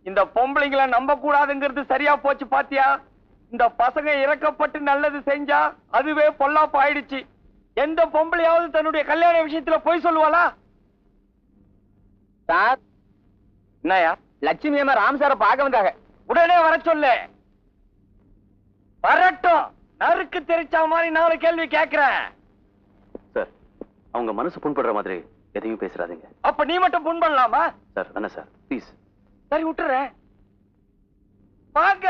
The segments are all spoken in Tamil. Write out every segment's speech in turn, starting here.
இந்த பொம்பளைங்களை நம்ப கூடாதுங்கிறது சரியா போச்சு பாத்தியா? இந்த பசங்க இறக்கப்பட்டு நல்லது செஞ்சா அதுவே பொல்லாப்பு ஆயிடுச்சு. எந்த பொம்பளையாவது தன்னுடைய கல்யாண விஷயத்துல போய் சொல்லுவாளா? சார் என்னயா? லட்சுமி அம்மா ராம் சார பார்க்க வந்தாங்க. உடனே வர சொல்லு. வரட்டும். நறுக்கு தெரிச்ச மாதிரி 4 கேள்வி கேட்கிறேன். சார், அவங்க மனசு புண்படுற மாதிரி எதையும் பேசுறாதீங்க. அப்ப நீ மட்டும் புண்படலாமா? சார் என்ன சார், ப்ளீஸ். சரி விட்டுறேன். வாங்க,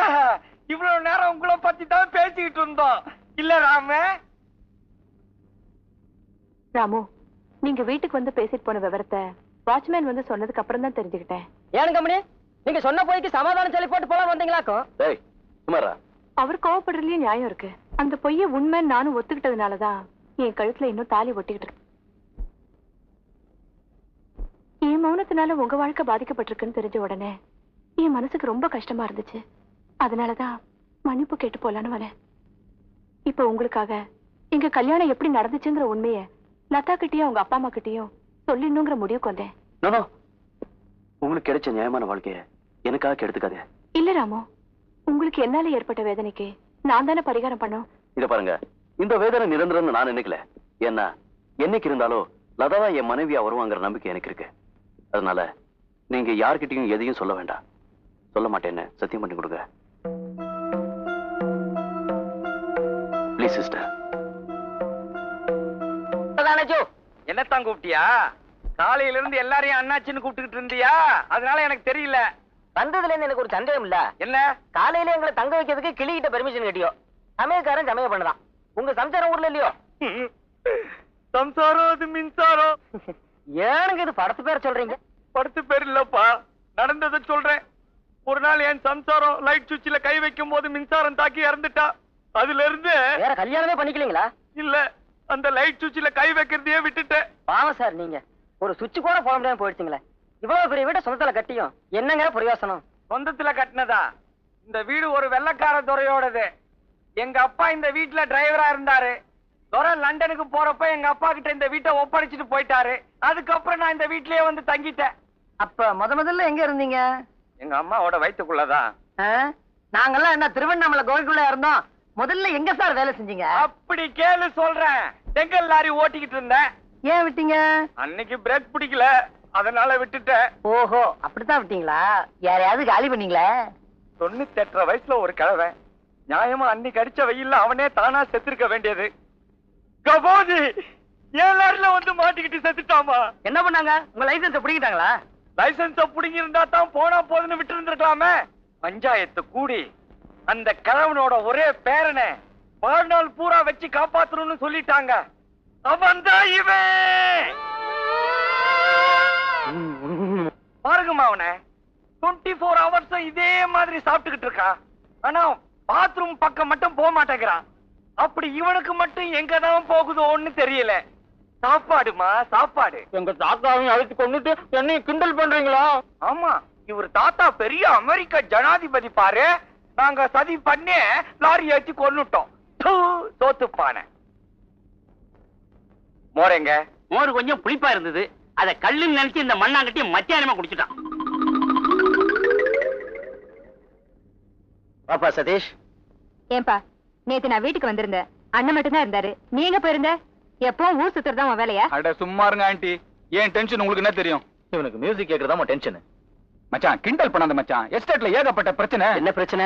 இவ்வளவு நேரம் உங்களை பத்தி தான் பேசிக்கிட்டு இருந்தோம் இல்ல ராமு, நீங்க வீட்டுக்கு வந்து பேசிட்டு போன விவரத்தை வாட்ச்மேன் வந்து சொன்னதுக்கு அப்புறம் தான் தெரிஞ்சுக்கிட்டேன். ஏன் கம்பெனி நீங்க சொன்ன போய்க்கு சமாதானம் சொல்லி போட்டு போலாம் வந்தீங்களாக்கும்? டேய் சுமாரா, அவர் கோவப்படுறதுலயும் நியாயம் இருக்கு. அந்த பொய்ய உண்மைன்னு நானும் ஒத்துக்கிட்டதுனாலதான் என் கழுத்துல இன்னும் தாலி ஒட்டிக்கிட்டு இருக்கு. என் மௌனத்தினால உங்க வாழ்க்கை பாதிக்கப்பட்டிருக்குன்னு தெரிஞ்ச உடனே என் மனசுக்கு ரொம்ப கஷ்டமா இருந்துச்சு. அதனாலதான் மன்னிப்பு கேட்டு போலான்னு வரேன். இப்ப உங்களுக்காக எங்க கல்யாணம் எப்படி நடந்துச்சுங்கிற உண்மைய லதா கிட்டயும் உங்க அப்பா அம்மா கிட்டயும் சொல்லிடணுங்கிற முடிவுக்கு வந்தேன். உங்களுக்கு கிடைச்ச நியாயமான வாழ்க்கைய எனக்காக கெடுத்துக்காதே. இல்ல ராமு, உங்களுக்கு என்னால ஏற்பட்ட வேதனைக்கு நான் தானே பரிகாரம் பண்ணோம். இத பாருங்க, இந்த வேதனை நிரந்தரம்னு நான் நினைக்கல. ஏன்னா என்னைக்கு இருந்தாலும் லதாவா என் மனைவியா வருவாங்கிற நம்பிக்கை எனக்கு இருக்கு. அதனால நீங்க யார்கிட்டயும் எதையும் சொல்ல வேண்டாம். சொல்ல மாட்டேன்னு சத்தியம் பண்ணி கொடுங்க ப்ளீஸ் சிஸ்டர். என்னத்தான் கூப்பிட்டியா? காலையில இருந்து எல்லாரையும் அண்ணாச்சின்னு கூப்பிட்டுக்கிட்டு இருந்தியா? அதனால எனக்கு தெரியல. வந்ததுல இருந்து எனக்கு ஒரு சந்தேகம் இல்ல. என்ன? காலையில எங்களை தங்க வைக்கிறதுக்கு கிளிகிட்ட பெர்மிஷன் கேட்டியோ? சமயக்காரன் சமயம் பண்ணதான். உங்க சம்சாரம் ஊர்ல இல்லையோ? சம்சாரம் அது மின்சாரம். ஏனுங்க இது படத்து பேர் சொல்றீங்க? படத்து பேர் இல்லப்பா, நடந்ததை சொல்றேன். ஒரு நாள் என் சம்சாரம் லைட் சுவிட்ச்ல கை வைக்கும் போது மின்சாரம் தாக்கி இறந்துட்டா. அதுல இருந்து வேற கல்யாணமே பண்ணிக்கலீங்களா? இல்ல, அந்த லைட் சுவிட்ச்ல கை வைக்கிறதையே விட்டுட்டேன். பாவம் சார், நீங்க ஒரு சுவிட்ச் கூட போட முடியாம போயிடுச்சுங்களே. இவ்வளவு பெரிய வீட்டை சொந்தத்துல கட்டியும் என்னங்க பிரயோசனம்? சொந்தத்துல கட்டினதா? இந்த வீடு ஒரு வெள்ளக்கார துறையோடது. எங்க அப்பா இந்த வீட்டுல டிரைவரா இருந்தாரு. துறை லண்டனுக்கு போறப்ப எங்க அப்பா கிட்ட இந்த வீட்டை ஒப்படைச்சிட்டு போயிட்டாரு. அதுக்கப்புறம் நான் இந்த வீட்லயே வந்து தங்கிட்டேன். அப்ப முதல்ல எங்க இருந்தீங்க? எங்க அம்மாவோட வயித்துக்குள்ளதான். நாங்கெல்லாம் என்ன திருவண்ணாமலை கோயிலுக்குள்ள இருந்தோம். முதல்ல எங்க சார் வேலை செஞ்சீங்க? அப்படி கேளு சொல்றேன். செங்கல் லாரி ஓட்டிக்கிட்டு இருந்தேன். ஏன் விட்டீங்க? அன்னைக்கு பிரேக் பிடிக்கல, அதனால விட்டுட்டேன். ஓஹோ, அப்படித்தான் விட்டீங்களா? யாரையாவது காலி பண்ணீங்களா? 98 வயசுல ஒரு கிழவை நியாயமா அன்னைக்கு அடிச்ச வெயில்ல அவனே தானா செத்துருக்க வேண்டியது. கபோதி ஏன் லாரில வந்து மாட்டிக்கிட்டு செத்துட்டாமா. என்ன பண்ணாங்க? உங்க லைசன்ஸ் பிடிக்கிட்டாங்களா? லைசன்ஸ புடிங்கி இருந்தா தான் போனா போதுன்னு விட்டு இருந்திருக்கலாமே. பஞ்சாயத்து கூடி அந்த கிழவனோட ஒரே பேரனை வாழ்நாள் பூரா வச்சு காப்பாத்தணும்னு சொல்லிட்டாங்க. அவன் தான் இவன். பாருங்கம்மா, அவனை 24 hours இதே மாதிரி சாப்பிட்டுக்கிட்டு இருக்கான். ஆனா பாத்ரூம் பக்கம் மட்டும் போக மாட்டேங்கிறான். அப்படி இவனுக்கு மட்டும் எங்கதான் போகுதோன்னு தெரியல. சாப்பாடுமா சாப்பாடு. எங்க தாத்தாவையும் அழைத்து கொண்டுட்டு என்னையும் கிண்டல் பண்றீங்களா? ஆமா, இவர் தாத்தா பெரிய அமெரிக்க ஜனாதிபதி பாரு. நாங்க சதி பண்ணி லாரி ஏற்றி கொன்னுட்டோம். சோத்துப்பான மோரங்க. மோர் கொஞ்சம் புளிப்பா இருந்தது. அத கல்லுன்னு நினைச்சு இந்த மண்ணாங்கட்டி மத்தியானமா குடிச்சிட்டான். பாப்பா சதீஷ். ஏன்பா, நேத்து நான் வீட்டுக்கு வந்திருந்தேன். அண்ணன் மட்டும் தான் இருந்தாரு. நீ எங்க போயிருந்த? எப்பவும் ஊர் சுத்துறதா உன் வேலையா? அட சும்மா இருங்க ஆண்டி. ஏன் டென்ஷன் உங்களுக்கு என்ன தெரியும்? இவனுக்கு மியூசிக் கேக்குறதா டென்ஷன். மச்சான் கிண்டல் பண்ணாத மச்சான். எஸ்டேட்ல ஏகப்பட்ட பிரச்சனை. என்ன பிரச்சனை?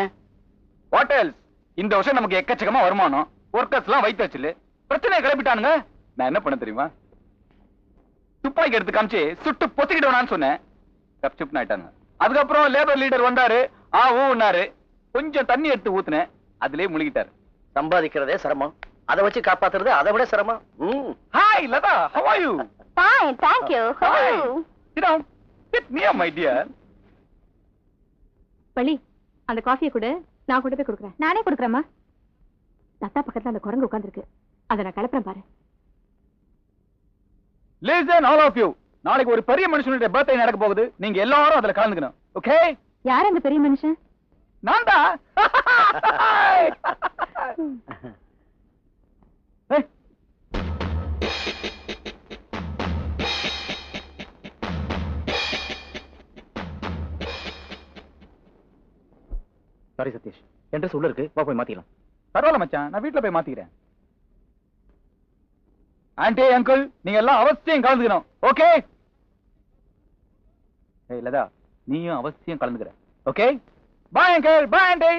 ஹோட்டல்ஸ் இந்த வருஷம் நமக்கு எக்கச்சக்கமா வருமானம். ஒர்க்கர்ஸ் எல்லாம் வைத்து வச்சுல பிரச்சனை கிளப்பிட்டானுங்க. நான் என்ன பண்ண தெரியுமா? துப்பாக்கி எடுத்து காமிச்சு சுட்டு பொத்திக்கிட்டோனான்னு சொன்னேன். கப்சுப் ஆயிட்டாங்க. அதுக்கப்புறம் லேபர் லீடர் வந்தாரு. ஊன்னாரு. கொஞ்சம் தண்ணி எடுத்து ஊத்துனேன். அதுலயே முழுகிட்டாரு. சம்பாதிக்கிறதே சிரமம், அதை வச்சு காப்பாத்துறது அதை விட சிரமம். Hi Latha, how are you? Fine, thank you. How are you? Sit down. Sit near my dear. பள்ளி, அந்த காஃபியை கொடு, நான் கொண்டு போய் கொடுக்குறேன். நானே கொடுக்குறேம்மா. லதா பக்கத்துல அந்த குரங்கு உட்கார்ந்திருக்கு. அதை நான் கிளப்புறேன் பாரு. Listen all of you. நாளைக்கு ஒரு பெரிய மனுஷனுடைய பர்த்டே நடக்க போகுது. நீங்க எல்லாரும் அதுல கலந்துக்கணும். ஓகே? யார் அந்த பெரிய மனுஷன்? நான்தா. சாரி சதீஷ், என் ட்ரெஸ் உள்ள இருக்கு, வா போய் மாத்திக்கலாம். பரவாயில்ல மச்சான், நான் வீட்டுல போய் மாத்திக்கிறேன். ஆண்டி அங்கிள் நீங்க எல்லாம் அவசியம் கலந்துக்கணும், ஓகே? ஏய் லதா, நீயும் அவசியம் கலந்துக்கிற, okay? Bye uncle, bye aunty.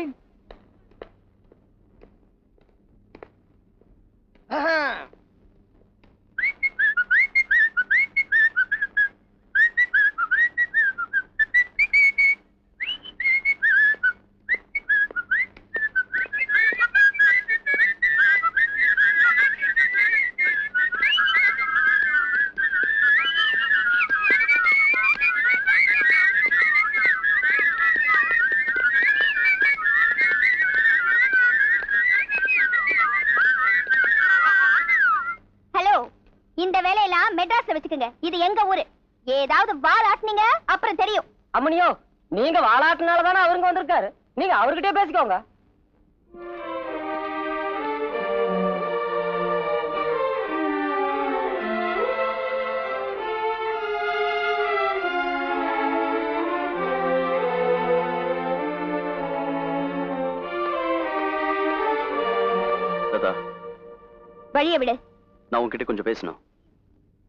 இது எங்க ஊரு. ஏதாவது வாலாட்டுனீங்க அப்புறம் தெரியும். அம்மனியோ, நீங்க வாலாட்டுனால தானே அவருங்க வந்திருக்காரு. நீங்க அவர்கிட்டயே பேசிக்கோங்க. வழிய விடு. நான் உன்கிட்ட கொஞ்சம் பேசணும்.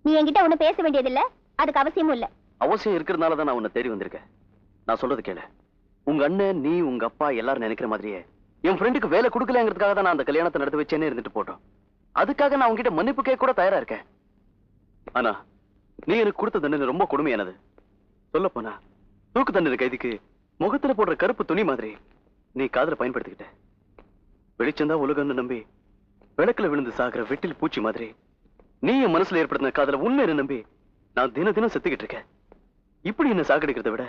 நீ என்கிட்ட ஒண்ணு பேச வேண்டியதில்ல, அதுக்கு அவசியமும் இல்ல. அவசியம் இருக்கிறதுனால தான் நான் உன்னை தேடி வந்திருக்கேன். நான் சொல்றது கேளு. உங்க அண்ணன், நீ, உங்க அப்பா எல்லாரும் நினைக்கிற மாதிரியே என் ஃப்ரெண்டுக்கு வேலை கொடுக்கலங்கிறதுக்காக தான் நான் அந்த கல்யாணத்தை நடத்தி வச்சேன்னு இருந்துட்டு போட்டோம். அதுக்காக நான் உங்ககிட்ட மன்னிப்பு கேட்க கூட தயாரா இருக்கேன். ஆனா நீ எனக்கு கொடுத்த தண்டனை ரொம்ப கொடுமையானது. சொல்ல போனா தூக்கு தண்டனை கைதிக்கு முகத்துல போடுற கருப்பு துணி மாதிரி நீ காதல பயன்படுத்திக்கிட்ட. வெளிச்சந்தா உலகம்னு நம்பி விளக்குல விழுந்து சாகிற வெட்டில் பூச்சி மாதிரி நீ என் மனசுல ஏற்படுத்தின காதல உண்மையை நம்பி நான் தினம் தினம் செத்துக்கிட்டு இருக்கேன். இப்படி என்ன சாகடிக்கிறத விட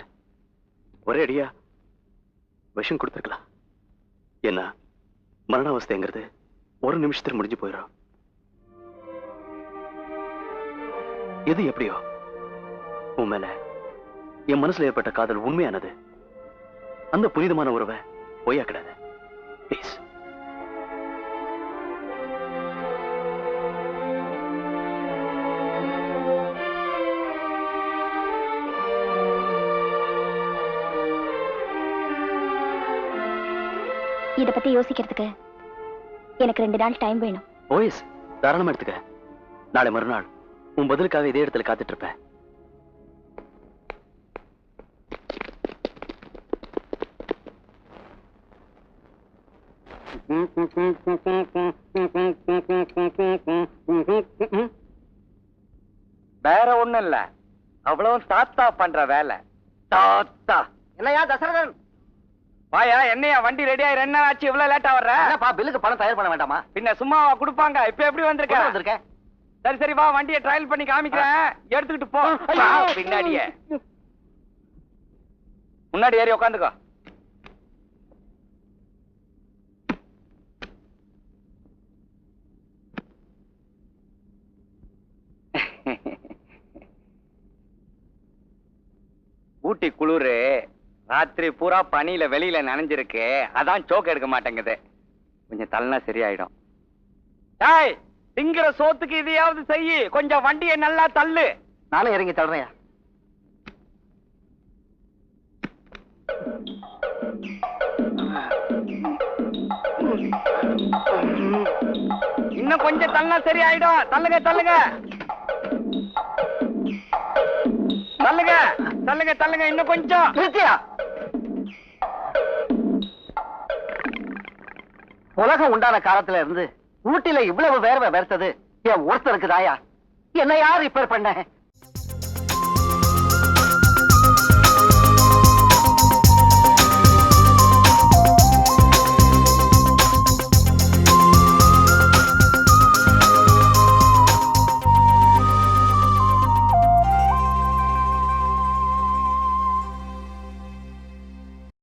ஒரே அடியா விஷம் கொடுத்துருக்கலாம். என்ன மரண அவஸ்தைங்கிறது ஒரு நிமிஷத்துல முடிஞ்சு போயிடும். எது எப்படியோ உன் மேல என் மனசுல ஏற்பட்ட காதல் உண்மையானது. அந்த புனிதமான உறவை பொய்யாக்கிடாத ப்ளீஸ். இத பத்தி யோசிக்கிறதுக்கு எனக்கு 2 நாள் டைம் வேணும். ஓஎஸ், தாராளமா எடுத்துக்க. நாளை மறுநாள் உன் பதிலுக்காக இதே இடத்துல காத்துட்டு இருப்பேன். வேற ஒண்ணும் இல்ல, அவ்வளவு தாத்தா பண்ற வேலை. தாத்தா என்னையா தசரதன்? வாயா, என்னையா வண்டி ரெடி ஆகி 2 நாள் ஆச்சு, இவ்வளவு லேட்டா வர்ற? பில்லுக்கு பணம் தயார் பண்ண வேண்டாமா? பின்ன சும்மா கொடுப்பாங்க. இப்ப எப்படி வந்திருக்க? சரி சரி, வா வண்டியை ட்ரையல் பண்ணி காமிக்கிறேன், எடுத்துக்கிட்டு போ. பின்னாடியே முன்னாடி ஏறி உட்காந்துக்கோ. ஊட்டி குளிரு, ராத்திரி பூரா பனியில வெளியில நனைஞ்சிருக்கு, அதான் சோக்கு எடுக்க மாட்டேங்குது. கொஞ்சம் தள்ளனா சரியாயிடும். டேய், திங்கிற சோத்துக்கு இதையாவது செய்யி, கொஞ்சம் வண்டியை நல்லா தள்ளு. நானும் இறங்கி தள்ளுறேன். இன்னும் கொஞ்சம் தள்ளனா சரியாயிடும். தள்ளுங்க தள்ளுங்க தள்ளுங்க தள்ளுங்க தள்ளுங்க, இன்னும் கொஞ்சம். உலகம் உண்டான காலத்துல இருந்து ஊட்டில இவ்வளவு வேர்வை வேர்த்தது என் ஒருத்தருக்கு தாயா. என்ன யார் ரிப்பேர் பண்ண?